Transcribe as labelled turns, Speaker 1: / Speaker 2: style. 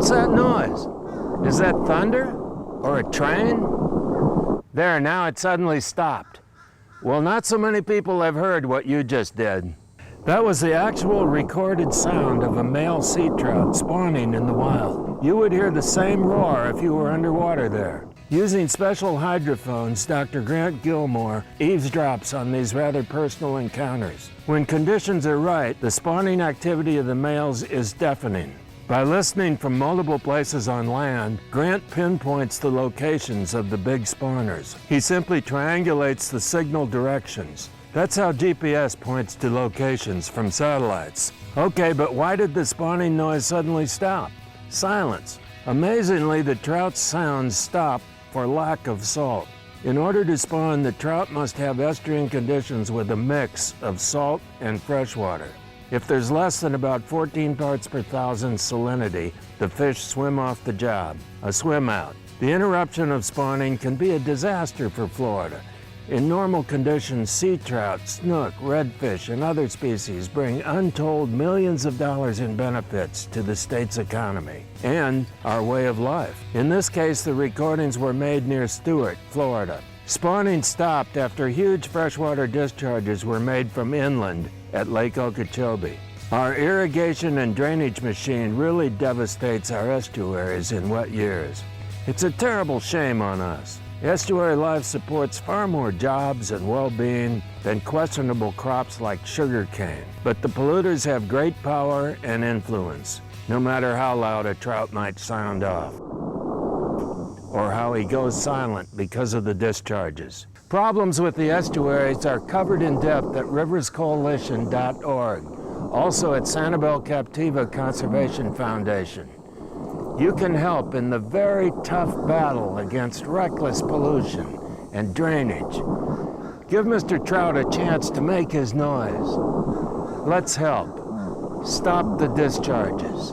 Speaker 1: What's that noise? Is that thunder? Or a train? There, now it suddenly stopped. Well, not so many people have heard what you just did. That was the actual recorded sound of a male sea trout spawning in the wild. You would hear the same roar if you were underwater there. Using special hydrophones, Dr. Grant Gilmore eavesdrops on these rather personal encounters. When conditions are right, the spawning activity of the males is deafening. By listening from multiple places on land, Grant pinpoints the locations of the big spawners. He simply triangulates the signal directions. That's how GPS points to locations from satellites. Okay, but why did the spawning noise suddenly stop? Silence. Amazingly, the trout's sounds stop for lack of salt. In order to spawn, the trout must have estuarine conditions with a mix of salt and fresh water. If there's less than about 14 parts per thousand salinity, the fish swim off the job, a swim out. The interruption of spawning can be a disaster for Florida. In normal conditions, sea trout, snook, redfish, and other species bring untold millions of dollars in benefits to the state's economy and our way of life. In this case, the recordings were made near Stuart, Florida. Spawning stopped after huge freshwater discharges were made from inland at Lake Okeechobee. Our irrigation and drainage machine really devastates our estuaries in wet years. It's a terrible shame on us. Estuary life supports far more jobs and well-being than questionable crops like sugarcane. But the polluters have great power and influence, no matter how loud a trout might sound off, or how he goes silent because of the discharges. Problems with the estuaries are covered in depth at riverscoalition.org, also at Sanibel Captiva Conservation Foundation. You can help in the very tough battle against reckless pollution and drainage. Give Mr. Trout a chance to make his noise. Let's help. Stop the discharges.